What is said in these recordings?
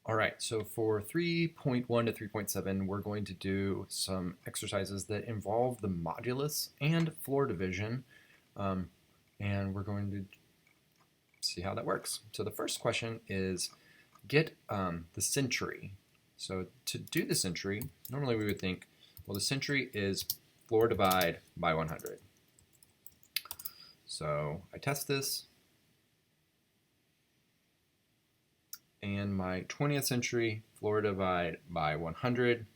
All right, so for 3.1 to 3.7, we're going to do some exercises that involve the modulus and floor division, and we're going to see how that works. So the first question is get the century. So to do the century, normally we would think, well, the century is floor divide by 100. So I test this, and my 20th century floor divide by 100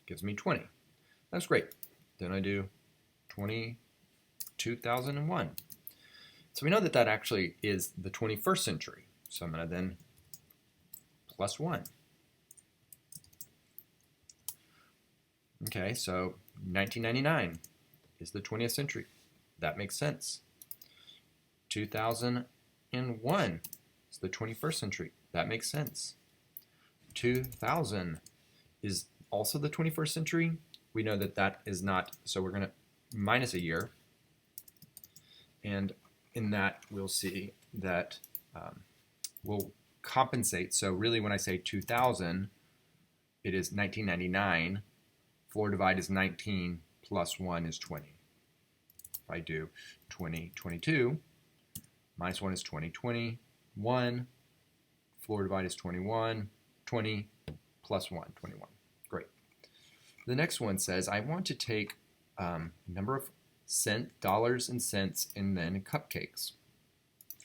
gives me 20. That's great. Then I do 2001. So we know that that actually is the 21st century. So I'm going to then plus 1. Okay, so 1999 is the 20th century. That makes sense. 2001 is the 21st century. That makes sense. 2000 is also the 21st century. We know that that is not, so we're going to minus a year. And in that, we'll see that we'll compensate. So really, when I say 2000, it is 1999. Floor divide is 19 plus 1 is 20. If I do 2022, minus 1 is 2021. Floor divide is 21. 20 plus 1, 21. Great. The next one says I want to take number of dollars and cents and then cupcakes.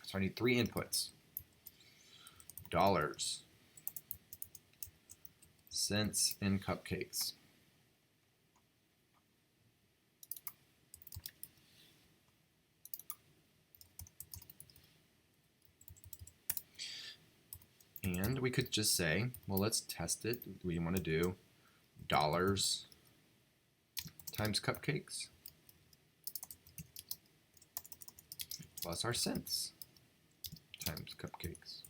So I need 3 inputs. Dollars, cents, and cupcakes. And we could just say, well, let's test it. We want to do dollars times cupcakes plus our cents times cupcakes.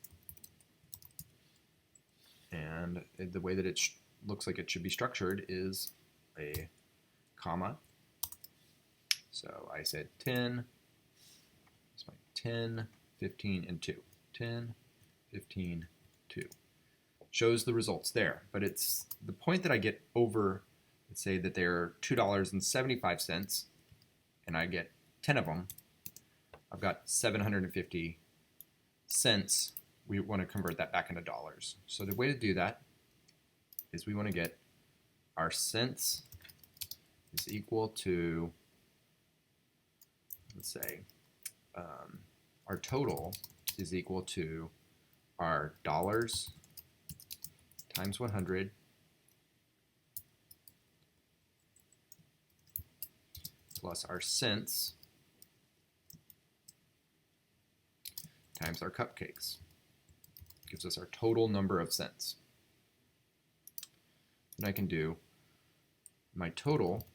And the way that it looks like it should be structured is a comma. So I said 10, it's my 10, 15, and 2. 10, 15, 2. Shows the results there. But it's the point that I get over, let's say that they're $2.75, and I get 10 of them. I've got 750 cents. We want to convert that back into dollars. So the way to do that is we want to get our cents is equal to, let's say, our total is equal to our dollars times 100 plus our cents times our cupcakes. Gives us our total number of cents. And I can do my total,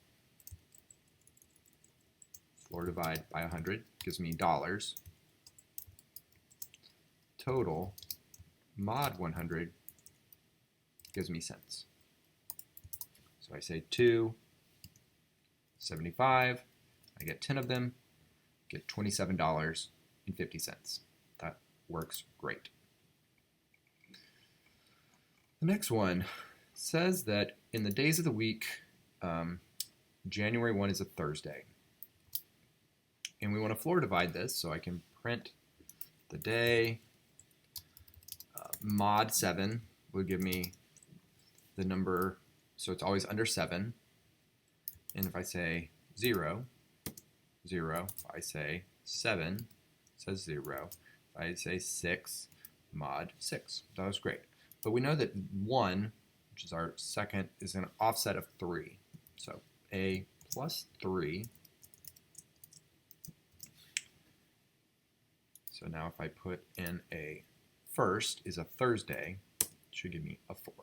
floor divide by 100 gives me dollars. Total mod 100 gives me cents. So I say 2.75, I get 10 of them, get $27.50. That works great. The next one says that in the days of the week, January 1 is a Thursday. And we want to floor divide this, so I can print the day. Mod 7 would give me the number, so it's always under 7. And if I say 0, 0, if I say 7, it says 0. If I say 6, mod 6. That was great. But we know that 1, which is our second, is an offset of 3. So a plus 3. So now if I put in a first is a Thursday, it should give me a 4.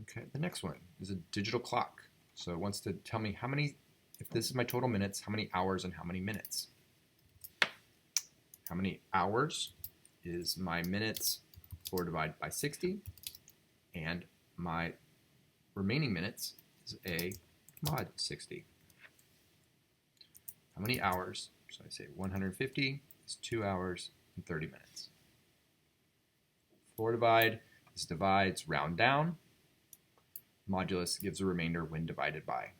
Okay, the next one is a digital clock. So it wants to tell me how many, if this is my total minutes, how many hours and how many minutes. How many hours is my minutes floor divide by 60, and my remaining minutes is a mod 60. How many hours? So I say 150 is is 2 hours and 30 minutes. Floor divide, this divides round down. Modulus gives a remainder when divided by.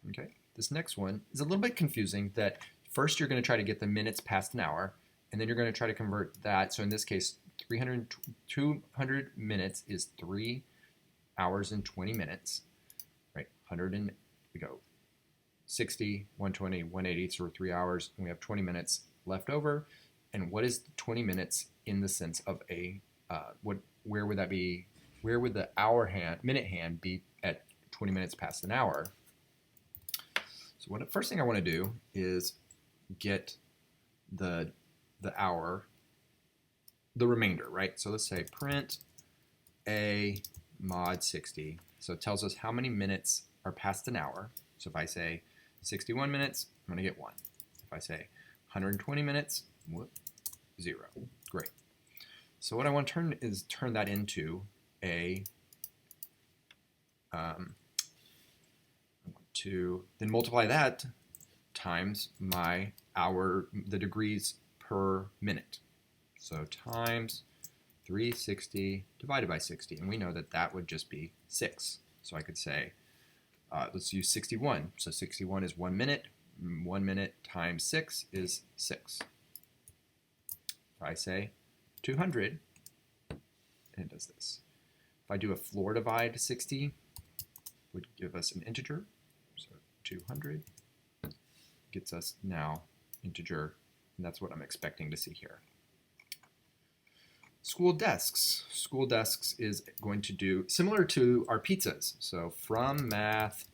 Okay, this next one is a little bit confusing that first you're going to try to get the minutes past an hour, and then you're going to try to convert that. So in this case, 200 minutes is 3 hours and 20 minutes, right? 100 and we go 60, 120, 180, so we're 3 hours, and we have 20 minutes left over. And what is 20 minutes in the sense of a, where would that be? Where would the minute hand be at 20 minutes past an hour? So first thing I want to do is get the hour, the remainder, right? So let's say print a mod 60. So it tells us how many minutes are past an hour. So if I say 61 minutes, I'm going to get 1. If I say 120 minutes, 0. Great. So what I want to turn that into a, I want to then multiply that times my hour, the degrees per minute. So times 360 divided by 60, and we know that that would just be 6. So I could say, let's use 61. So 61 is 1 minute. 1 minute times 6 is 6. If I say 200, and it does this. If I do a floor divide 60, would give us an integer. So 200 gets us now integer, and that's what I'm expecting to see here. School desks. School desks is going to do similar to our pizzas. So from math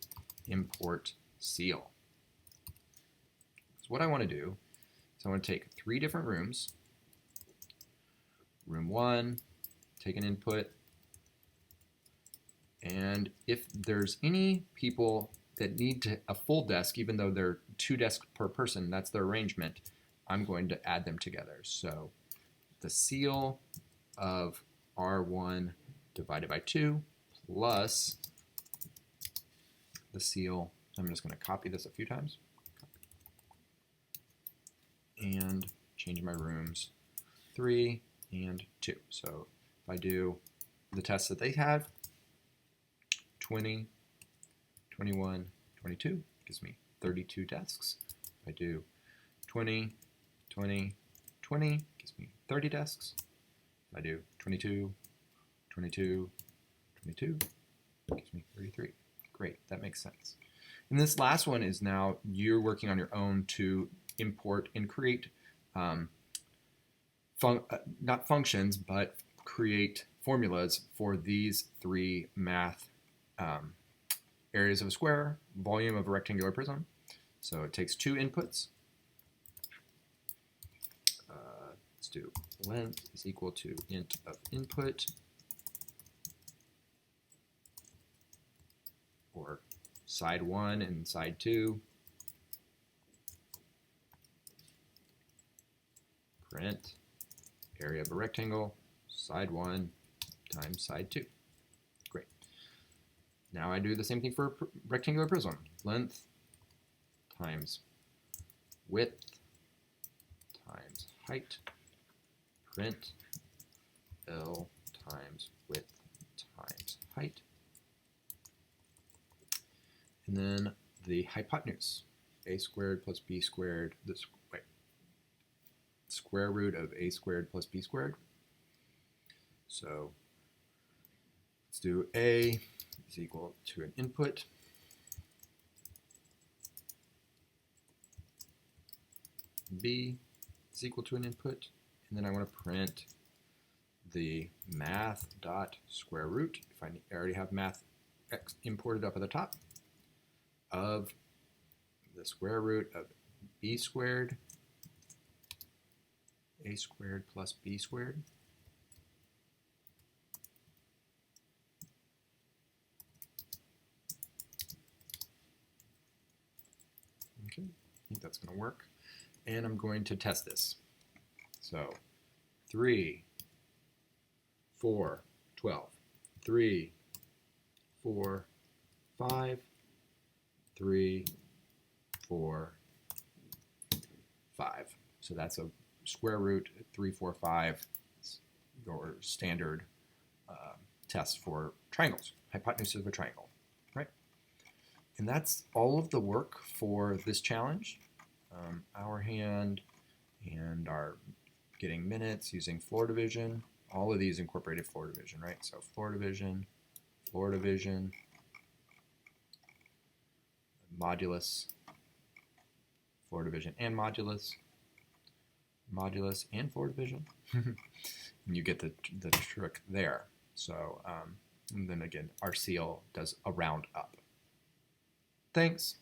import seal. So what I want to do is I want to take 3 different rooms. Room 1, take an input, and if there's any people that need a full desk, even though they're 2 desks per person, that's the arrangement, I'm going to add them together. So the seal of R1 divided by 2 plus the seal, I'm just going to copy this a few times, and change my rooms 3 and 2. So if I do the tests that they have, 20, 21, 22, gives me 32 desks. If I do 20, 20, 20, gives me 30 desks. If I do 22, 22, 22, gives me 33. Great, that makes sense. And this last one is now you're working on your own to import and create not functions, but create formulas for these 3 math areas of a square, volume of a rectangular prism. So it takes 2 inputs. Let's do length is equal to int of input, or side 1 and side 2. Print area of a rectangle, side 1 times side 2. Great. Now I do the same thing for a rectangular prism. Length times width times height. Print L times width times height. And then the hypotenuse, a squared plus b squared, square root of a squared plus b squared. So let's do a is equal to an input. B is equal to an input. And then I want to print the math dot square root, if I already have math imported up at the top, of the square root of b squared, a squared plus b squared. Okay, I think that's going to work. And I'm going to test this. So 3, 4, 12, 3, 4, 5, 3, 4, 5. So that's a square root 345, your standard test for triangles, hypotenuse of a triangle, right? And that's all of the work for this challenge. Hour hand and our getting minutes using floor division. All of these incorporated floor division, right? So floor division, modulus, floor division and modulus and floor division. And you get the trick there. So and then again, RCL does a round up. Thanks.